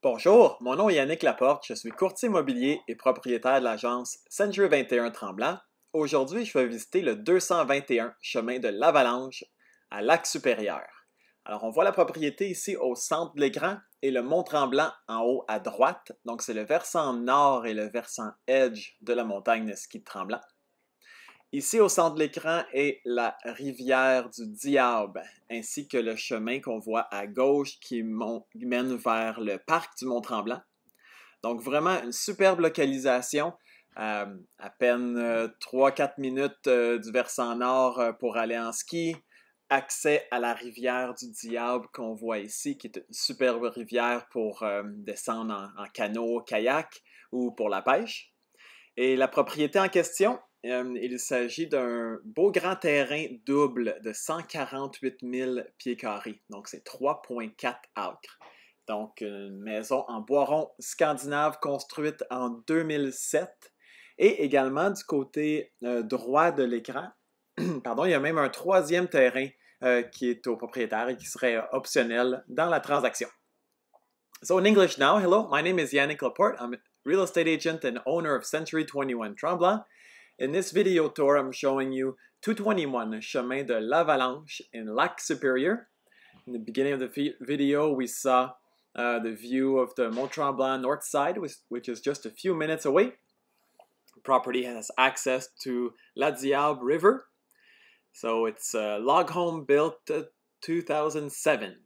Bonjour, mon nom est Yannick Laporte, je suis courtier immobilier et propriétaire de l'agence Century 21 Tremblant. Aujourd'hui, je vais visiter le 221 chemin de l'Avalanche à Lac-Supérieur. Alors, on voit la propriété ici au centre de l'écran et le Mont-Tremblant en haut à droite. Donc, c'est le versant nord et le versant edge de la montagne de ski de Tremblant. Ici, au centre de l'écran, est la rivière du Diable, ainsi que le chemin qu'on voit à gauche qui mène vers le parc du Mont-Tremblant. Donc, vraiment une superbe localisation, à peine 3-4 minutes du versant nord pour aller en ski. Accès à la rivière du Diable qu'on voit ici, qui est une superbe rivière pour descendre en canot, kayak ou pour la pêche. Et la propriété en question, il s'agit d'un beau grand terrain double de 148 000 pieds carrés. Donc, c'est 3,4 acres. Donc, une maison en bois rond scandinave construite en 2007. Et également, du côté droit de l'écran, pardon, il y a même un troisième terrain qui est au propriétaire et qui serait optionnel dans la transaction. So in English now, hello, my name is Yannick Laporte. I'm a real estate agent and owner of Century 21 Tremblant. In this video tour, I'm showing you 221 Chemin de l'Avalanche in Lac-Supérieur. In the beginning of the video, we saw the view of the Mont-Tremblant north side, which is just a few minutes away. The property has access to La Diable River. So it's a log home built 2007.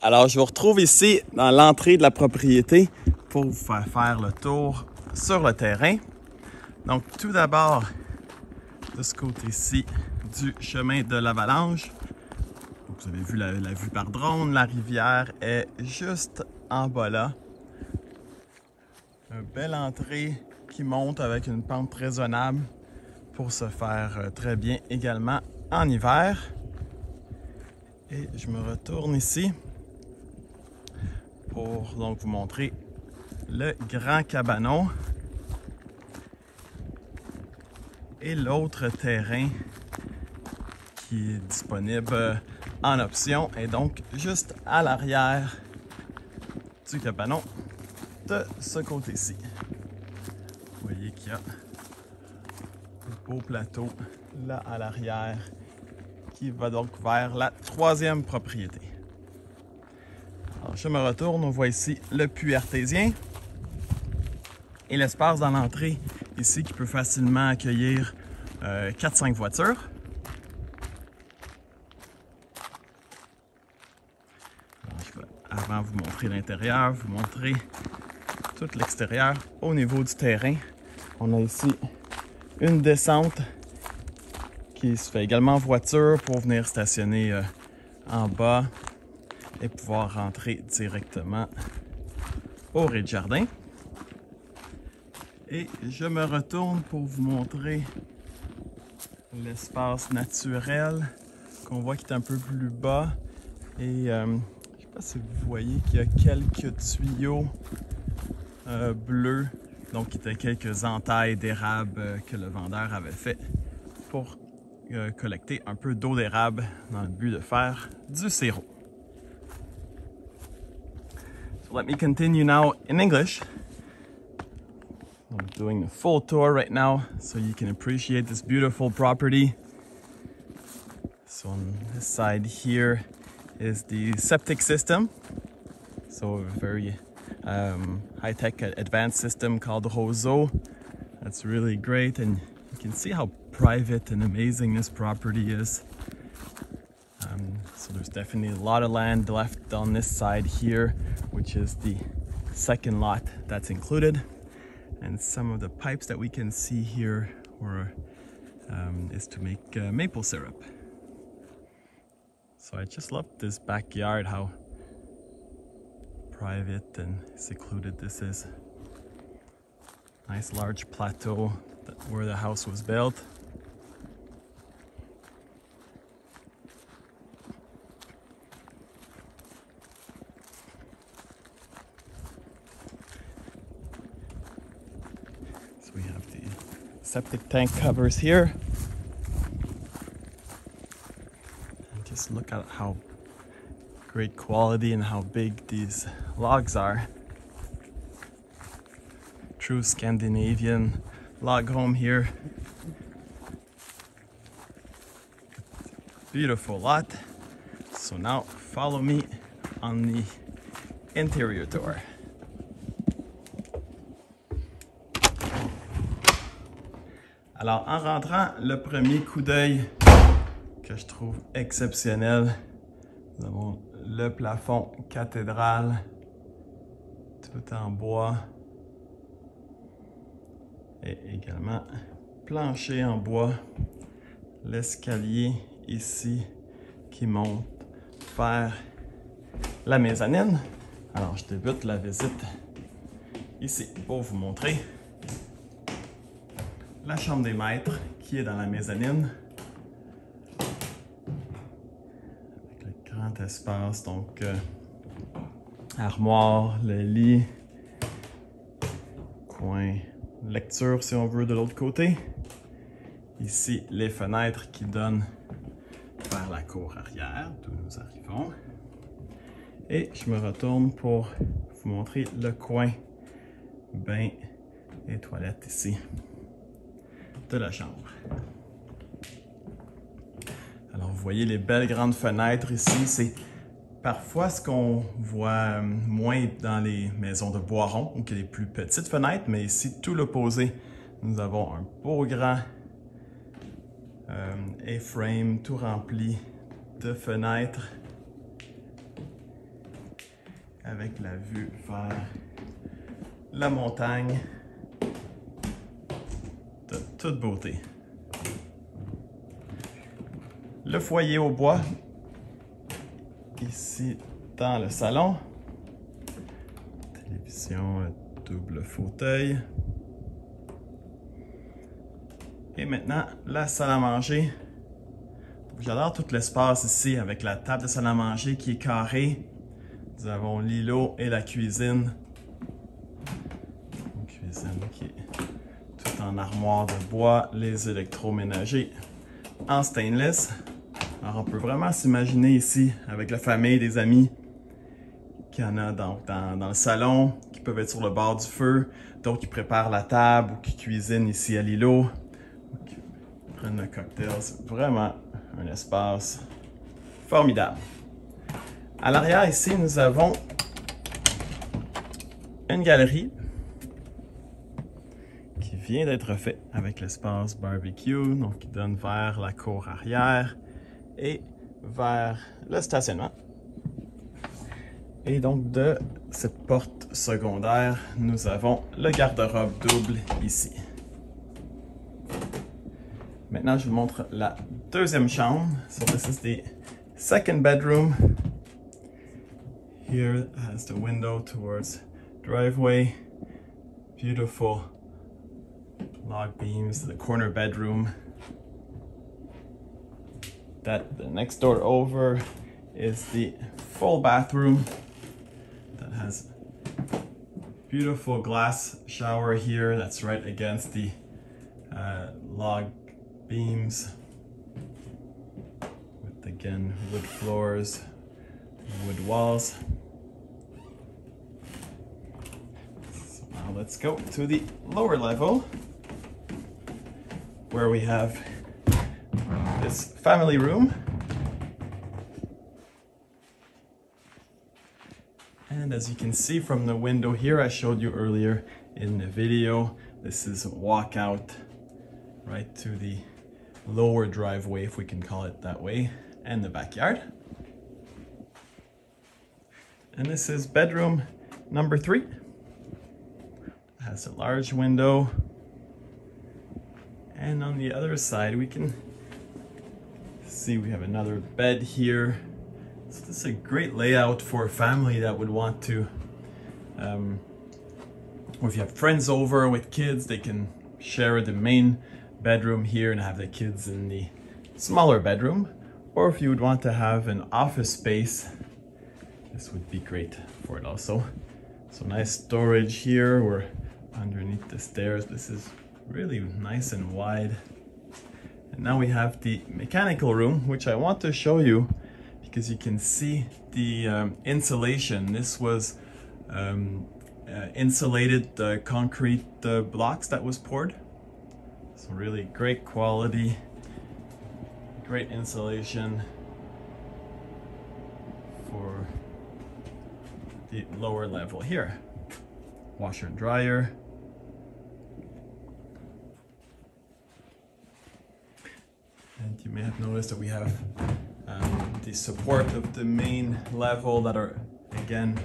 Alors, je vous retrouve ici dans l'entrée de la propriété pour vous faire le tour sur le terrain. Donc, tout d'abord, de ce côté-ci du chemin de l'Avalanche, vous avez vu la vue par drone, la rivière est juste en bas là. Une belle entrée qui monte avec une pente raisonnable pour se faire très bien également en hiver. Et je me retourne ici pour donc vous montrer le grand cabanon et l'autre terrain qui est disponible en option et donc juste à l'arrière du cabanon de ce côté-ci. Vous voyez qu'il y a un beau plateau là à l'arrière qui va donc vers la troisième propriété. Alors, je me retourne, on voit ici le puits artésien et l'espace dans l'entrée ici qui peut facilement accueillir 4-5 voitures. Alors, je vais avant vous montrer l'intérieur, vous montrer tout l'extérieur au niveau du terrain. On a ici une descente qui se fait également en voiture pour venir stationner en bas et pouvoir rentrer directement au rez-de-jardin. Et je me retourne pour vous montrer l'espace naturel qu'on voit qui est un peu plus bas. Et je ne sais pas si vous voyez qu'il y a quelques tuyaux bleus, donc qui étaient quelques entailles d'érable que le vendeur avait fait pour collecter un peu d'eau d'érable dans le but de faire du sirop. So let me continue now in English. I'm doing a full tour right now so you can appreciate this beautiful property. So on this side here is the septic system. So a very high-tech advanced system called Roseau. That's really great, and you can see how private and amazing this property is. So there's definitely a lot of land left on this side here, which is the second lot that's included. And some of the pipes that we can see here is to make maple syrup. So I just love this backyard, how private and secluded this is. Nice large plateau where the house was built. So we have the septic tank covers here. And just look at how Great quality and how big these logs are. True Scandinavian log home here. Beautiful lot. So now follow me on the interior tour. Alors en rentrant, le premier coup d'œil que je trouve exceptionnel, nous avons le plafond cathédrale, tout en bois, et également plancher en bois, l'escalier ici qui monte vers la mezzanine. Alors je débute la visite ici pour vous montrer la chambre des maîtres qui est dans la mezzanine. Avec le grand espace, donc armoire, le lit, coin lecture si on veut de l'autre côté. Ici, les fenêtres qui donnent vers la cour arrière, d'où nous arrivons. Et je me retourne pour vous montrer le coin bain et toilette ici de la chambre. Alors vous voyez les belles grandes fenêtres ici, c'est parfois ce qu'on voit moins dans les maisons de bois rond, ou que les plus petites fenêtres, mais ici tout l'opposé. Nous avons un beau grand A-frame tout rempli de fenêtres avec la vue vers la montagne de toute beauté. Le foyer au bois ici dans le salon. Télévision, double fauteuil. Et maintenant, la salle à manger. J'adore tout l'espace ici avec la table de salle à manger qui est carrée. Nous avons l'îlot et la cuisine. Une cuisine qui est tout en armoire de bois, les électroménagers en stainless. Alors on peut vraiment s'imaginer ici avec la famille, des amis, qu'il y en a donc dans le salon, qui peuvent être sur le bord du feu, d'autres qui préparent la table ou qui cuisinent ici à l'îlot, ou qui prennent le cocktail. C'est vraiment un espace formidable. À l'arrière ici, nous avons une galerie qui vient d'être faite avec l'espace barbecue, donc qui donne vers la cour arrière et vers le stationnement. Et donc de cette porte secondaire, nous avons le garde-robe double ici. Maintenant, je vous montre la deuxième chambre. So this is the second bedroom. Here it has the window towards driveway. Beautiful log beams, the corner bedroom. The next door over is the full bathroom that has beautiful glass shower here that's right against the log beams with again wood floors, wood walls. So now let's go to the lower level where we have this family room. And as you can see from the window here I showed you earlier in the video, this is a walkout right to the lower driveway, if we can call it that way, and the backyard. And this is bedroom number 3. It has a large window. And on the other side we can see we have another bed here. So this is a great layout for a family that would want to, or if you have friends over with kids, they can share the main bedroom here and have the kids in the smaller bedroom. Or if you would want to have an office space, this would be great for it also. So nice storage here. We're underneath the stairs. This is really nice and wide. And now we have the mechanical room, which I want to show you because you can see the insulation. This was insulated concrete blocks that was poured. So really great quality, great insulation for the lower level here. Washer and dryer. And you may have noticed that we have the support of the main level that are, again,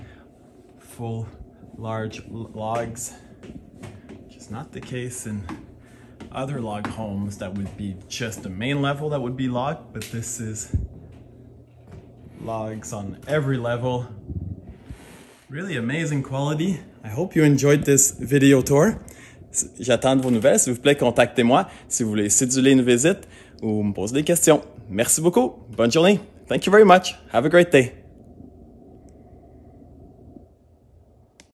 full large logs, which is not the case in other log homes. That would be just the main level that would be logged, but this is logs on every level. Really amazing quality. I hope you enjoyed this video tour. J'attends de vos nouvelles. S'il vous plaît, contactez-moi si vous voulez céduler une visite ou me poser des questions. Merci beaucoup. Bonne journée. Thank you very much. Have a great day.